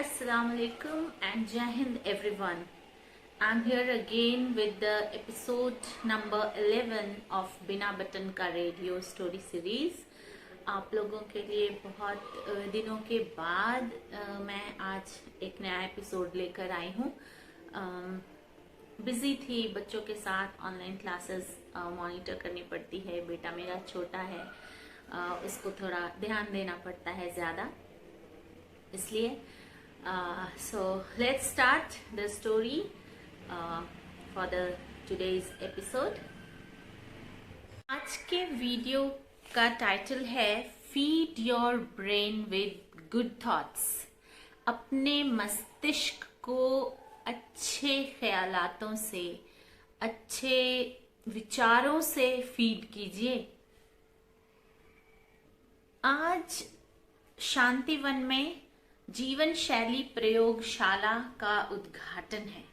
Assalamu alaikum and Jai Hind everyone. I'm here again with the episode number 11 of बिना button का radio story series. आप लोगों के लिए बहुत दिनों के बाद मैं आज एक नया एपिसोड लेकर आई हूँ। बिजी थी, बच्चों के साथ ऑनलाइन क्लासेस मॉनिटर करनी पड़ती है। बेटा मेरा छोटा है, उसको थोड़ा ध्यान देना पड़ता है ज़्यादा, इसलिए so let's start the story for the today's episode। आज के वीडियो का टाइटल है feed your brain with good thoughts. अपने मस्तिष्क को अच्छे ख्यालातों से, अच्छे विचारों से फीड कीजिए। आज शांतिवन में जीवन शैली प्रयोगशाला का उद्घाटन है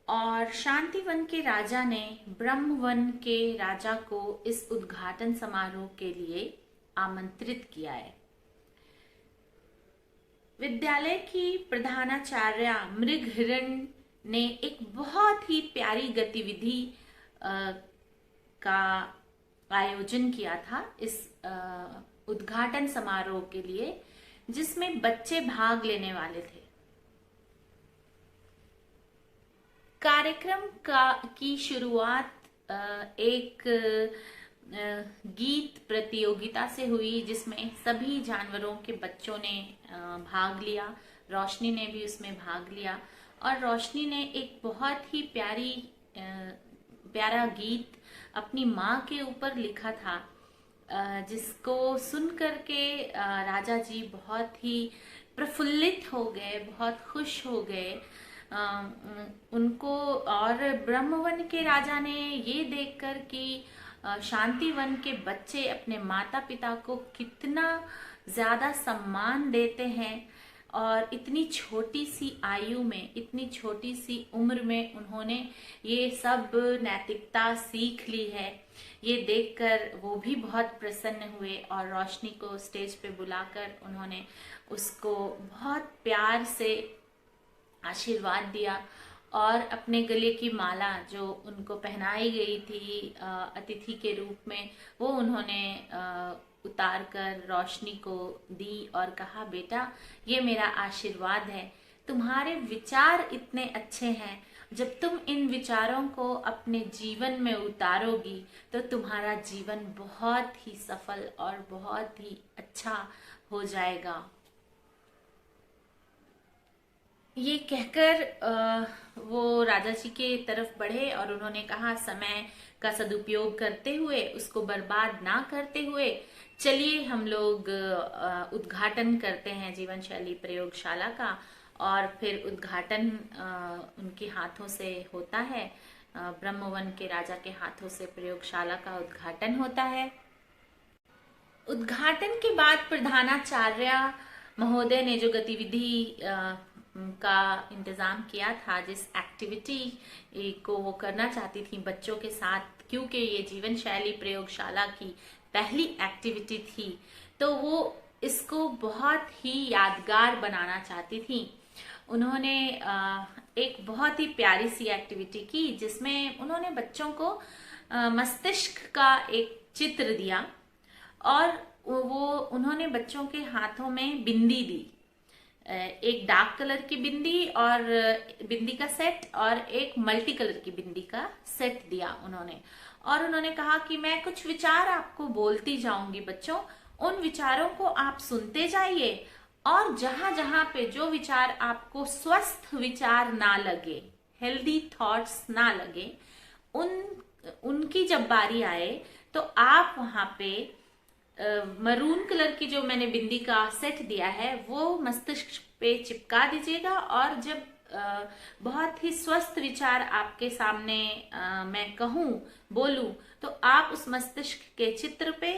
और शांतिवन के राजा ने ब्रह्मवन के राजा को इस उद्घाटन समारोह के लिए आमंत्रित किया है। विद्यालय की प्रधानाचार्य मृग हिरण ने एक बहुत ही प्यारी गतिविधि का आयोजन किया था इस उद्घाटन समारोह के लिए, जिसमें बच्चे भाग लेने वाले थे। कार्यक्रम की शुरुआत एक गीत प्रतियोगिता से हुई, जिसमें सभी जानवरों के बच्चों ने भाग लिया। रोशनी ने भी उसमें भाग लिया और रोशनी ने एक बहुत ही प्यारा गीत अपनी माँ के ऊपर लिखा था, जिसको सुन करके राजा जी बहुत ही प्रफुल्लित हो गए, बहुत खुश हो गए उनको। और ब्रह्मवन के राजा ने ये देखकर कि शांतिवन के बच्चे अपने माता पिता को कितना ज्यादा सम्मान देते हैं और इतनी छोटी सी आयु में, इतनी छोटी सी उम्र में उन्होंने ये सब नैतिकता सीख ली है, ये देखकर वो भी बहुत प्रसन्न हुए और रोशनी को स्टेज पे बुलाकर उन्होंने उसको बहुत प्यार से आशीर्वाद दिया और अपने गले की माला जो उनको पहनाई गई थी अतिथि के रूप में, वो उन्होंने उतार कर रोशनी को दी और कहा, बेटा ये मेरा आशीर्वाद है, तुम्हारे विचार इतने अच्छे हैं, जब तुम इन विचारों को अपने जीवन में उतारोगी तो तुम्हारा जीवन बहुत ही सफल और बहुत ही अच्छा हो जाएगा। ये कहकर वो राजा जी के तरफ बढ़े और उन्होंने कहा, समय का सदुपयोग करते हुए, उसको बर्बाद ना करते हुए, चलिए हम लोग उद्घाटन करते हैं जीवन शैली प्रयोगशाला का। और फिर उद्घाटन उनके हाथों से होता है, ब्रह्मवन के राजा के हाथों से प्रयोगशाला का उद्घाटन होता है। उद्घाटन के बाद प्रधानाचार्य महोदय ने जो गतिविधि का इंतजाम किया था, जिस एक्टिविटी को वो करना चाहती थी बच्चों के साथ, क्योंकि ये जीवन शैली प्रयोगशाला की पहली एक्टिविटी थी, तो वो इसको बहुत ही यादगार बनाना चाहती थी। उन्होंने एक बहुत ही प्यारी सी एक्टिविटी की, जिसमें उन्होंने बच्चों को मस्तिष्क का एक चित्र दिया और वो उन्होंने बच्चों के हाथों में बिंदी दी, एक डार्क कलर की बिंदी और बिंदी का सेट और एक मल्टी कलर की बिंदी का सेट दिया उन्होंने। और उन्होंने कहा कि मैं कुछ विचार आपको बोलती जाऊंगी बच्चों, उन विचारों को आप सुनते जाइए और जहां जहां पे जो विचार आपको स्वस्थ विचार ना लगे, हेल्दी थॉट्स ना लगे, उनकी जब बारी आए तो आप वहां पे मरून कलर की जो मैंने बिंदी का सेट दिया है वो मस्तिष्क पे चिपका दीजिएगा और जब बहुत ही स्वस्थ विचार आपके सामने मैं कहूं, बोलूं, तो आप उस मस्तिष्क के चित्र पे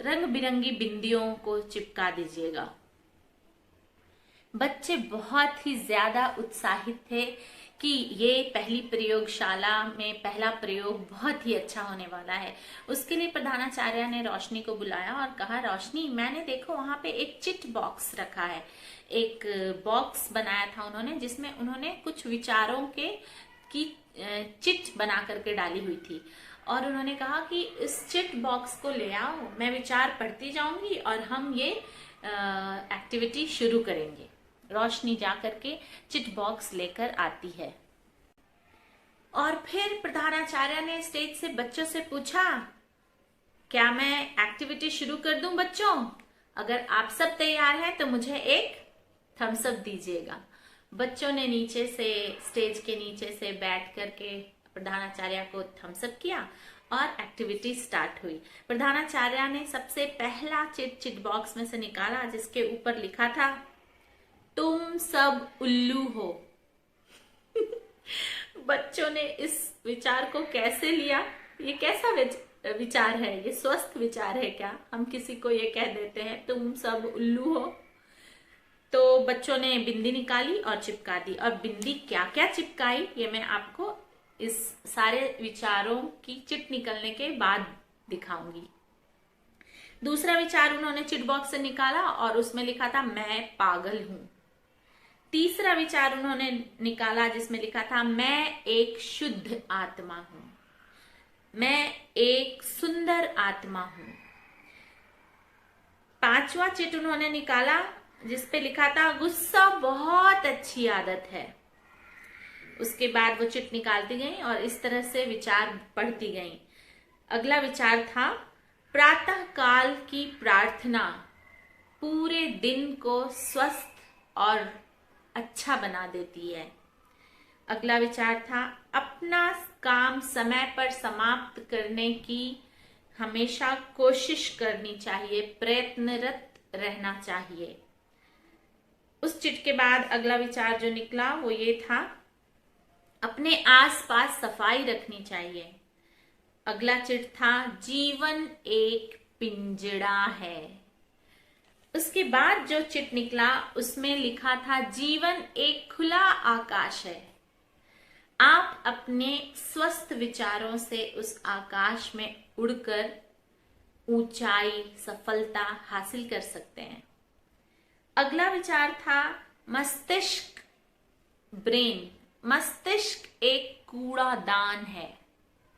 रंग बिरंगी बिंदियों को चिपका दीजिएगा। बच्चे बहुत ही ज्यादा उत्साहित थे कि ये पहली प्रयोगशाला में पहला प्रयोग बहुत ही अच्छा होने वाला है। उसके लिए प्रधानाचार्य ने रोशनी को बुलाया और कहा, रोशनी मैंने देखो वहां पे एक चिट बॉक्स रखा है। एक बॉक्स बनाया था उन्होंने जिसमें उन्होंने कुछ विचारों की चिट बना करके डाली हुई थी और उन्होंने कहा कि इस चिट बॉक्स को ले आओ, मैं विचार पढ़ती जाऊंगी और हम ये एक्टिविटी शुरू करेंगे। रोशनी जा करके चिट बॉक्स लेकर आती है और फिर प्रधानाचार्य ने स्टेज से बच्चों से पूछा, क्या मैं एक्टिविटी शुरू कर दूं बच्चों? अगर आप सब तैयार हैं तो मुझे एक थम्स अप दीजिएगा। बच्चों ने नीचे से, स्टेज के नीचे से बैठ करके प्रधानाचार्य को थम्स अप किया और एक्टिविटी स्टार्ट हुई। प्रधानाचार्य ने सबसे पहला चिट बॉक्स में से निकाला जिसके ऊपर लिखा था, तुम सब उल्लू हो। बच्चों ने इस विचार को कैसे लिया? ये कैसा विचार है? ये स्वस्थ विचार है क्या? हम किसी को ये कह देते हैं तुम सब उल्लू हो। तो बच्चों ने बिंदी निकाली और चिपका दी। और बिंदी क्या क्या चिपकाई ये मैं आपको इस सारे विचारों की चिट निकलने के बाद दिखाऊंगी। दूसरा विचार उन्होंने चिट बॉक्स से निकाला और उसमें लिखा था, मैं पागल हूं। तीसरा विचार उन्होंने निकाला जिसमें लिखा था, मैं एक शुद्ध आत्मा हूं, मैं एक सुंदर आत्मा हूं। पांचवा चिट उन्होंने निकाला जिसपे लिखा था, गुस्सा बहुत अच्छी आदत है। उसके बाद वो चिट निकालती गई और इस तरह से विचार पढ़ती गई। अगला विचार था, प्रातः काल की प्रार्थना पूरे दिन को स्वस्थ और अच्छा बना देती है। अगला विचार था, अपना काम समय पर समाप्त करने की हमेशा कोशिश करनी चाहिए, प्रयत्नरत रहना चाहिए। उस चिट के बाद अगला विचार जो निकला वो ये था, अपने आसपास सफाई रखनी चाहिए। अगला चिट था, जीवन एक पिंजड़ा है। उसके बाद जो चिट निकला उसमें लिखा था, जीवन एक खुला आकाश है। आप अपने स्वस्थ विचारों से उस आकाश में उड़कर ऊंचाई, सफलता हासिल कर सकते हैं। अगला विचार था, मस्तिष्क, ब्रेन, मस्तिष्क एक कूड़ादान है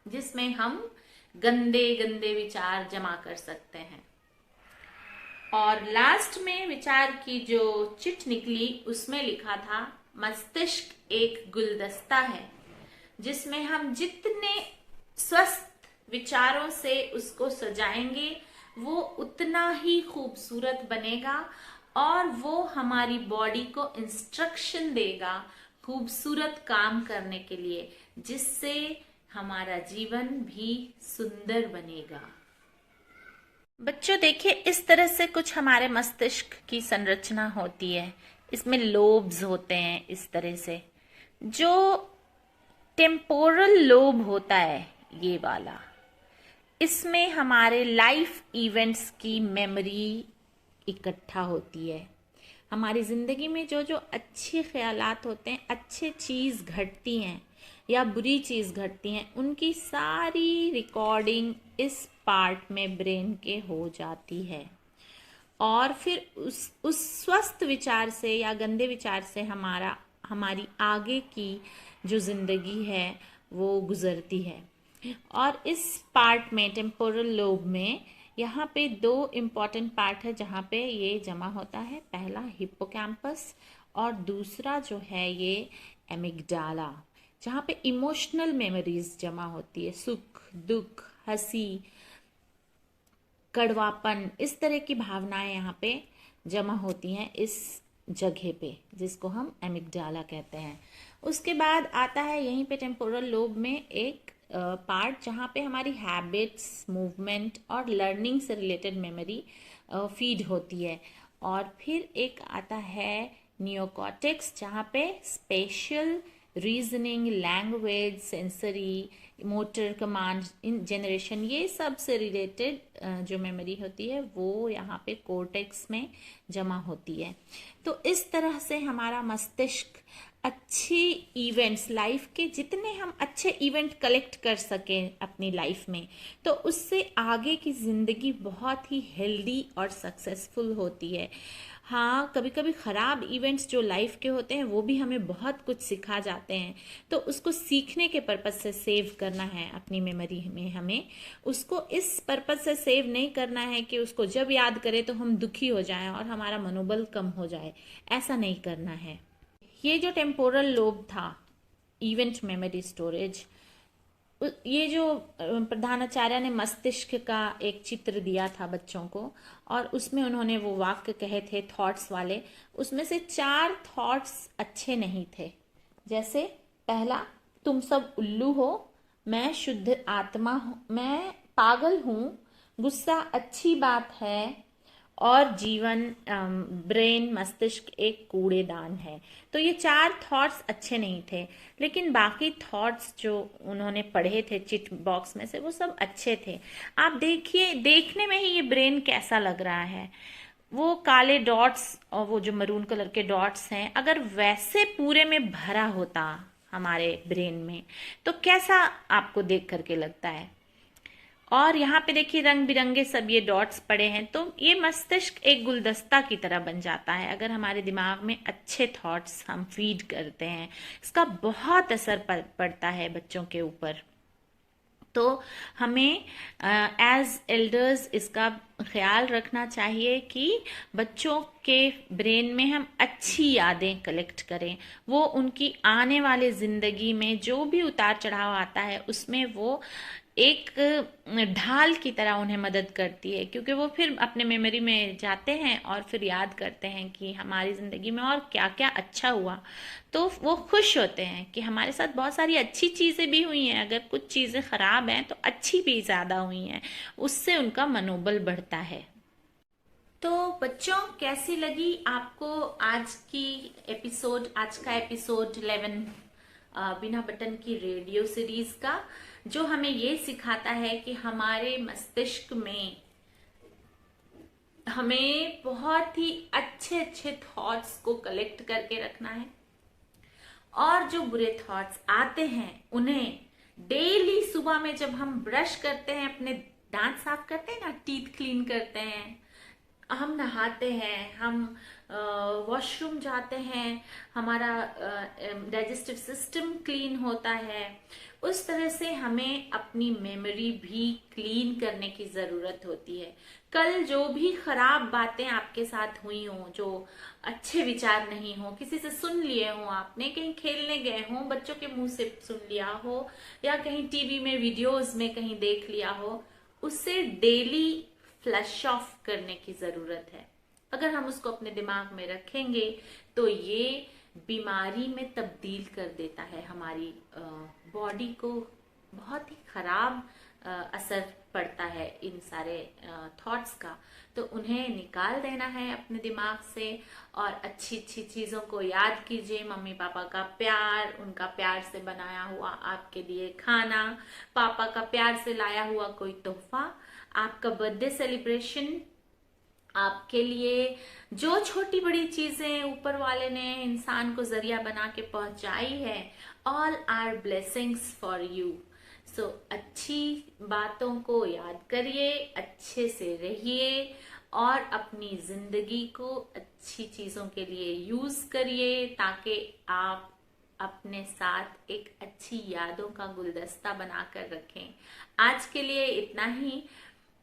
जिसमें हम गंदे गंदे विचार जमा कर सकते हैं। और लास्ट में विचार की जो चिट निकली उसमें लिखा था, मस्तिष्क एक गुलदस्ता है जिसमें हम जितने स्वस्थ विचारों से उसको सजाएंगे वो उतना ही खूबसूरत बनेगा और वो हमारी बॉडी को इंस्ट्रक्शन देगा खूबसूरत काम करने के लिए, जिससे हमारा जीवन भी सुंदर बनेगा। बच्चों देखिए, इस तरह से कुछ हमारे मस्तिष्क की संरचना होती है। इसमें लोब्स होते हैं इस तरह से। जो टेम्पोरल लोब होता है ये वाला, इसमें हमारे लाइफ इवेंट्स की मेमोरी इकट्ठा होती है। हमारी जिंदगी में जो जो अच्छे ख्यालात होते हैं, अच्छे चीज घटती हैं या बुरी चीज घटती हैं, उनकी सारी रिकॉर्डिंग इस पार्ट में ब्रेन के हो जाती है। और फिर उस स्वस्थ विचार से या गंदे विचार से हमारी आगे की जो जिंदगी है वो गुजरती है। और इस पार्ट में, टेम्पोरल लोब में, यहाँ पे दो इम्पॉर्टेंट पार्ट है जहाँ पे ये जमा होता है। पहला हिप्पोकैम्पस और दूसरा जो है ये एमिगडाला, जहाँ पे इमोशनल मेमोरीज जमा होती है। सुख, दुख, हंसी, कड़वापन, इस तरह की भावनाएं यहाँ पे जमा होती हैं इस जगह पे, जिसको हम एमिगडाला कहते हैं। उसके बाद आता है यहीं पे टेम्पोरल लोब में एक पार्ट जहाँ पे हमारी हैबिट्स, मूवमेंट और लर्निंग से रिलेटेड मेमोरी फीड होती है। और फिर एक आता है नियोकॉर्टेक्स, जहाँ पे special reasoning, language, sensory, motor, command in generation, ये सब से रिलेटेड जो मेमोरी होती है वो यहाँ पे कोर्टेक्स में जमा होती है। तो इस तरह से हमारा मस्तिष्क अच्छे इवेंट्स, लाइफ के जितने हम अच्छे इवेंट कलेक्ट कर सकें अपनी लाइफ में, तो उससे आगे की ज़िंदगी बहुत ही हेल्दी और सक्सेसफुल होती है। हाँ, कभी कभी ख़राब इवेंट्स जो लाइफ के होते हैं वो भी हमें बहुत कुछ सिखा जाते हैं, तो उसको सीखने के पर्पज़ से सेव करना है अपनी मेमोरी में। हमें उसको इस पर्पज़ से सेव नहीं करना है कि उसको जब याद करें तो हम दुखी हो जाएं और हमारा मनोबल कम हो जाए, ऐसा नहीं करना है। ये जो टेम्पोरल लोब था, इवेंट मेमोरी स्टोरेज, ये जो प्रधानाचार्य ने मस्तिष्क का एक चित्र दिया था बच्चों को, और उसमें उन्होंने वो वाक्य कहे थे थॉट्स वाले, उसमें से 4 थॉट्स अच्छे नहीं थे। जैसे पहला, तुम सब उल्लू हो, मैं शुद्ध आत्मा हूँ, मैं पागल हूँ, गुस्सा अच्छी बात है, और जीवन, ब्रेन, मस्तिष्क एक कूड़ेदान है। तो ये 4 थॉट्स अच्छे नहीं थे, लेकिन बाकी थॉट्स जो उन्होंने पढ़े थे चिट बॉक्स में से वो सब अच्छे थे। आप देखिए, देखने में ही ये ब्रेन कैसा लग रहा है। वो काले डॉट्स और वो जो मरून कलर के डॉट्स हैं, अगर वैसे पूरे में भरा होता हमारे ब्रेन में तो कैसा आपको देख करके लगता है। और यहाँ पे देखिए रंग बिरंगे सब ये डॉट्स पड़े हैं, तो ये मस्तिष्क एक गुलदस्ता की तरह बन जाता है अगर हमारे दिमाग में अच्छे थॉट्स हम फीड करते हैं। इसका बहुत असर पड़ता है बच्चों के ऊपर। तो हमें एज एल्डर्स इसका ख्याल रखना चाहिए कि बच्चों के ब्रेन में हम अच्छी यादें कलेक्ट करें। वो उनकी आने वाले ज़िंदगी में जो भी उतार चढ़ाव आता है उसमें वो एक ढाल की तरह उन्हें मदद करती है, क्योंकि वो फिर अपने मेमोरी में जाते हैं और फिर याद करते हैं कि हमारी ज़िंदगी में और क्या क्या अच्छा हुआ। तो वो खुश होते हैं कि हमारे साथ बहुत सारी अच्छी चीज़ें भी हुई हैं, अगर कुछ चीज़ें ख़राब हैं तो अच्छी भी ज़्यादा हुई हैं, उससे उनका मनोबल बढ़ता है। तो बच्चों, कैसी लगी आपको आज का एपिसोड 11 बिना बटन की रेडियो सीरीज का, जो हमें ये सिखाता है कि हमारे मस्तिष्क में हमें बहुत ही अच्छे अच्छे थॉट्स को कलेक्ट करके रखना है, और जो बुरे थॉट्स आते हैं उन्हें डेली सुबह में जब हम ब्रश करते हैं, अपने दांत साफ करते हैं ना, टीथ क्लीन करते हैं, हम नहाते हैं, हम वॉशरूम जाते हैं, हमारा डाइजेस्टिव सिस्टम क्लीन होता है, उस तरह से हमें अपनी मेमोरी भी क्लीन करने की ज़रूरत होती है। कल जो भी खराब बातें आपके साथ हुई हों, जो अच्छे विचार नहीं हो, किसी से सुन लिए हो, आपने कहीं खेलने गए हो, बच्चों के मुंह से सुन लिया हो, या कहीं टीवी में वीडियोस में कहीं देख लिया हो, उससे डेली फ्लश ऑफ करने की ज़रूरत है। अगर हम उसको अपने दिमाग में रखेंगे तो ये बीमारी में तब्दील कर देता है हमारी बॉडी को, बहुत ही खराब असर पड़ता है इन सारे थॉट्स का। तो उन्हें निकाल देना है अपने दिमाग से, और अच्छी अच्छी चीज़ों को याद कीजिए। मम्मी पापा का प्यार, उनका प्यार से बनाया हुआ आपके लिए खाना, पापा का प्यार से लाया हुआ कोई तोहफा, आपका बर्थडे सेलिब्रेशन, आपके लिए जो छोटी बड़ी चीजें ऊपर वाले ने इंसान को जरिया बना के पहुंचाई है, all our blessings for you. So अच्छी बातों को याद करिए, अच्छे से रहिए, और अपनी जिंदगी को अच्छी चीजों के लिए यूज करिए, ताकि आप अपने साथ एक अच्छी यादों का गुलदस्ता बनाकर रखें। आज के लिए इतना ही,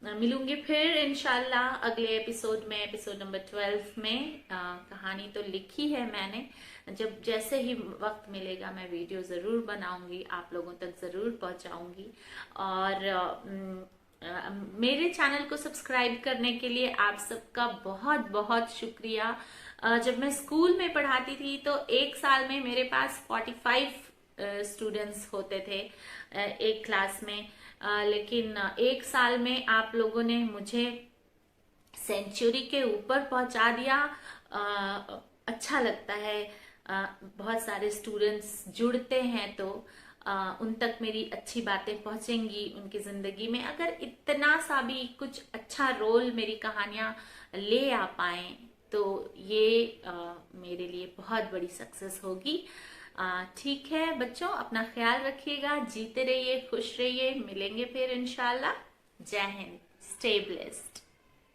मिलूंगी फिर इंशाल्लाह अगले एपिसोड में, एपिसोड नंबर 12 में। कहानी तो लिखी है मैंने, जब जैसे ही वक्त मिलेगा मैं वीडियो ज़रूर बनाऊंगी, आप लोगों तक ज़रूर पहुंचाऊंगी। और मेरे चैनल को सब्सक्राइब करने के लिए आप सबका बहुत बहुत शुक्रिया। जब मैं स्कूल में पढ़ाती थी तो एक साल में मेरे पास 45 स्टूडेंट्स होते थे एक क्लास में, लेकिन एक साल में आप लोगों ने मुझे सेंचुरी के ऊपर पहुंचा दिया। अच्छा लगता है, बहुत सारे स्टूडेंट्स जुड़ते हैं तो उन तक मेरी अच्छी बातें पहुंचेंगी उनकी जिंदगी में। अगर इतना सा भी कुछ अच्छा रोल मेरी कहानियां ले आ पाए तो ये मेरे लिए बहुत बड़ी सक्सेस होगी। ठीक है बच्चों, अपना ख्याल रखिएगा, जीते रहिए, खुश रहिए, मिलेंगे फिर इंशाल्लाह। जय हिंद, स्टे ब्लेस्ड।